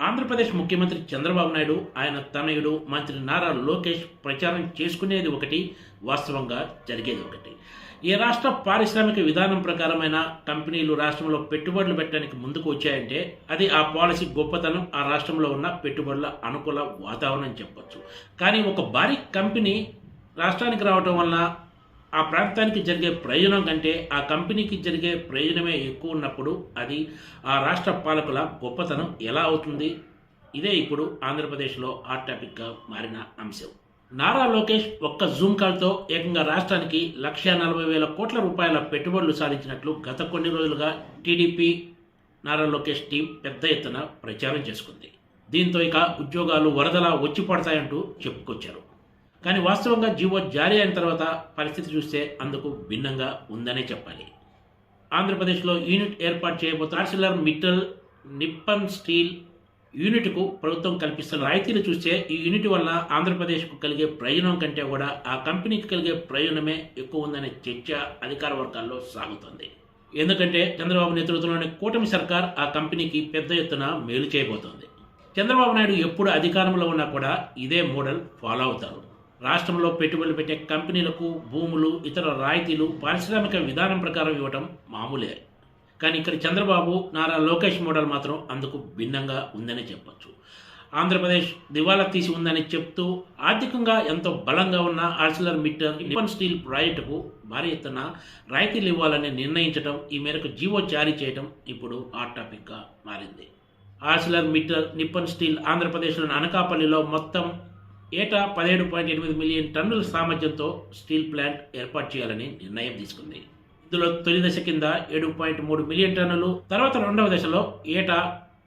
ఆంధ్రప్రదేశ్ ముఖ్యమంత్రి చంద్రబాబు నాయుడు, ఆయన తనయుడు మంత్రి నారా లోకేష్ ప్రచారం చేసుకునేది ఒకటి, వాస్తవంగా జరిగేది ఒకటి. ఏ రాష్ట్ర పారిశ్రామిక విధానం ప్రకారమైన కంపెనీలు రాష్ట్రంలో పెట్టుబడులు పెట్టడానికి ముందుకు వచ్చాయంటే అది ఆ పాలసీ గొప్పతనం, ఆ రాష్ట్రంలో ఉన్న పెట్టుబడుల అనుకూల వాతావరణం చెప్పొచ్చు. కానీ ఒక భారీ కంపెనీ రాష్ట్రానికి రావటం వలన ఆ ప్రాంతానికి జరిగే ప్రయోజనం కంటే ఆ కంపెనీకి జరిగే ప్రయోజనమే ఎక్కువ ఉన్నప్పుడు అది ఆ రాష్ట్ర పాలకుల గొప్పతనం ఎలా అవుతుంది? ఇదే ఇప్పుడు ఆంధ్రప్రదేశ్లో హాట్ టాపిక్గా మారిన అంశం. నారా లోకేష్ ఒక్క జూమ్ కాల్తో ఏకంగా రాష్ట్రానికి 1,40,000 కోట్ల రూపాయల పెట్టుబడులు సాధించినట్లు గత కొన్ని రోజులుగా టీడీపీ నారా లోకేష్ టీం పెద్ద ఎత్తున ప్రచారం చేసుకుంది. దీంతో ఇక ఉద్యోగాలు వరదలా వచ్చి పడతాయంటూ చెప్పుకొచ్చారు. కానీ వాస్తవంగా జీవో జారీ అయిన తర్వాత పరిస్థితి చూస్తే అందుకు భిన్నంగా ఉందనే చెప్పాలి. ఆంధ్రప్రదేశ్లో యూనిట్ ఏర్పాటు చేయబోతున్న ఆర్సిలర్ మిట్టల్ నిప్పన్ స్టీల్ యూనిట్కు ప్రభుత్వం కల్పిస్తున్న రాయితీలు చూస్తే ఈ యూనిట్ వల్ల ఆంధ్రప్రదేశ్కు కలిగే ప్రయోజనం కంటే కూడా ఆ కంపెనీకి కలిగే ప్రయోజనమే ఎక్కువ ఉందనే చర్చ అధికార వర్గాల్లో సాగుతోంది. ఎందుకంటే చంద్రబాబు నేతృత్వంలోని కూటమి సర్కార్ ఆ కంపెనీకి పెద్ద ఎత్తున మేలు చేయబోతోంది. చంద్రబాబు నాయుడు ఎప్పుడు అధికారంలో ఉన్నా కూడా ఇదే మోడల్ ఫాలో అవుతారు. రాష్ట్రంలో పెట్టుబడులు పెట్టే కంపెనీలకు భూములు, ఇతర రాయితీలు పారిశ్రామిక విధానం ప్రకారం ఇవ్వడం మామూలే. కానీ ఇక్కడ చంద్రబాబు నారా లోకేష్ మోడల్ మాత్రం అందుకు భిన్నంగా ఉందని చెప్పొచ్చు. ఆంధ్రప్రదేశ్ దివాలా తీసి ఉందని చెప్తూ ఆర్థికంగా ఎంతో బలంగా ఉన్న ఆర్సిలర్ మిట్టల్ నిప్పన్ స్టీల్ ప్రాజెక్టుకు భారీ ఎత్తున రాయితీలు ఇవ్వాలని నిర్ణయించడం, ఈ మేరకు జీవో జారీ చేయడం ఇప్పుడు హాట్ టాపిక్గా మారింది. ఆర్సిలర్ మిట్టల్ నిప్పన్ స్టీల్ ఆంధ్రప్రదేశ్లోని అనకాపల్లిలో మొత్తం ఏటా 17.8 మిలియన్ టన్నుల సామర్థ్యంతో స్టీల్ ప్లాంట్ ఏర్పాటు చేయాలని నిర్ణయం తీసుకుంది. ఇందులో తొలి దశ కింద 7.3 మిలియన్ టన్నులు, తర్వాత రెండవ దశలో ఏటా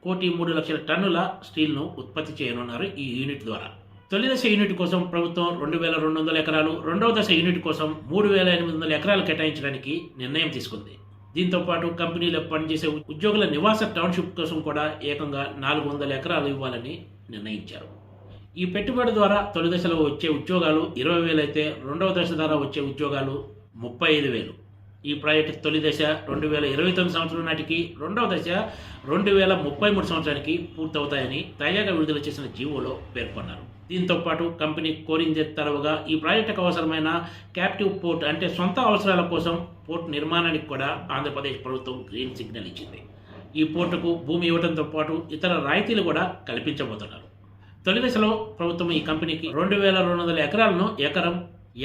1,03,00,000 టన్నుల స్టీల్ను ఉత్పత్తి చేయనున్నారు ఈ యూనిట్ ద్వారా. తొలి దశ యూనిట్ కోసం ప్రభుత్వం 2,200 ఎకరాలు, రెండవ దశ యూనిట్ కోసం 3,800 ఎకరాలు కేటాయించడానికి నిర్ణయం తీసుకుంది. దీంతో పాటు కంపెనీలో పనిచేసే ఉద్యోగుల నివాస టౌన్షిప్ కోసం కూడా ఏకంగా 400 ఎకరాలు ఇవ్వాలని నిర్ణయించారు. ఈ పెట్టుబడి ద్వారా తొలి దశలో వచ్చే ఉద్యోగాలు 20,000 అయితే రెండవ దశ ద్వారా వచ్చే ఉద్యోగాలు 35,000. ఈ ప్రాజెక్టు తొలి దశ 2029 సంవత్సరం నాటికి, రెండవ దశ 2033 సంవత్సరానికి పూర్తవుతాయని తాజాగా విడుదల చేసిన జీవోలో పేర్కొన్నారు. దీంతో పాటు కంపెనీ కోరిందే తరవుగా ఈ ప్రాజెక్టుకు అవసరమైన క్యాప్టివ్ పోర్ట్ అంటే సొంత అవసరాల కోసం పోర్ట్ నిర్మాణానికి కూడా ఆంధ్రప్రదేశ్ ప్రభుత్వం గ్రీన్ సిగ్నల్ ఇచ్చింది. ఈ పోర్టుకు భూమి ఇవ్వడంతో పాటు ఇతర రాయితీలు కూడా కల్పించబోతున్నారు. తొలి దశలో ప్రభుత్వం ఈ కంపెనీకి 2,200 ఎకరాలను ఎకరం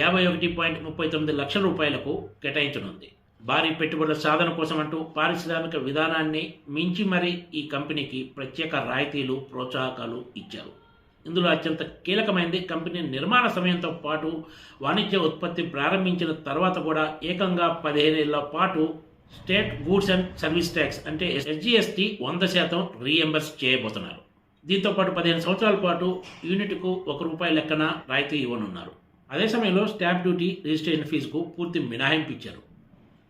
51.39 లక్షల రూపాయలకు కేటాయించనుంది. భారీ పెట్టుబడుల సాధన కోసం అంటూ పారిశ్రామిక విధానాన్ని మించి మరీ ఈ కంపెనీకి ప్రత్యేక రాయితీలు, ప్రోత్సాహకాలు ఇచ్చారు. ఇందులో అత్యంత కీలకమైనది కంపెనీ నిర్మాణ సమయంతో పాటు వాణిజ్య ఉత్పత్తి ప్రారంభించిన తర్వాత కూడా ఏకంగా 15 ఏళ్ల పాటు state goods and service tax అంటే SGST 100% రీఎంబర్స్ చేయబోతున్నారు. దీంతో పాటు 15 సంవత్సరాల పాటు యూనిట్కు ₹1 లెక్కన రాయితీ ఇవ్వనున్నారు. అదే సమయంలో స్టాంప్ డ్యూటీ, రిజిస్ట్రేషన్ ఫీజుకు పూర్తి మినహాయింపు ఇచ్చారు.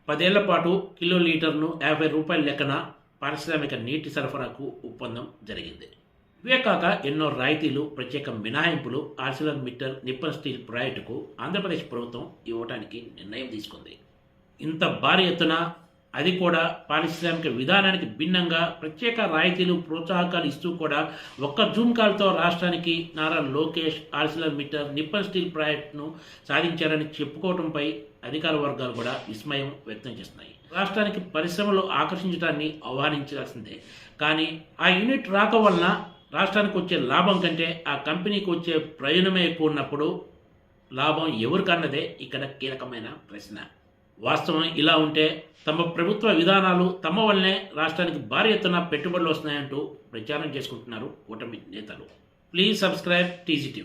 10 ఏళ్ల పాటు కిలో లీటర్ను ₹50 లెక్కన పారిశ్రామిక నీటి సరఫరాకు ఒప్పందం జరిగింది. ఇవే కాక ఎన్నో రాయితీలు, ప్రత్యేక మినహాయింపులు ఆర్సిలర్ మిట్టల్ నిప్పన్ స్టీల్ ప్రాజెక్టుకు ఆంధ్రప్రదేశ్ ప్రభుత్వం ఇవ్వడానికి నిర్ణయం తీసుకుంది. ఇంత భారీ ఎత్తున, అది కూడా పారిశ్రామిక విధానానికి భిన్నంగా ప్రత్యేక రాయితీలు, ప్రోత్సాహకాలు ఇస్తూ కూడా ఒక్క జూమ్ కాల్తో రాష్ట్రానికి Nara Lokesh Arcelor Mittal Nippon steel ప్రాజెక్టును సాధించారని చెప్పుకోవడంపై అధికార వర్గాలు కూడా విస్మయం వ్యక్తం చేస్తున్నాయి. రాష్ట్రానికి పరిశ్రమలు ఆకర్షించడాన్ని ఆహ్వానించాల్సిందే. కానీ ఆ యూనిట్ రాక వలన రాష్ట్రానికి వచ్చే లాభం కంటే ఆ కంపెనీకి వచ్చే ప్రయోజనమే ఎక్కువ ఉన్నప్పుడు లాభం ఎవరికన్నదే ఇక్కడ కీలకమైన ప్రశ్న. వాస్తవం ఇలా ఉంటే తమ ప్రభుత్వ విధానాలు తమ వల్లనే రాష్ట్రానికి భారీ ఎత్తున పెట్టుబడులు వస్తున్నాయంటూ ప్రచారం చేసుకుంటున్నారు కూటమి నేతలు. Please subscribe TGTV.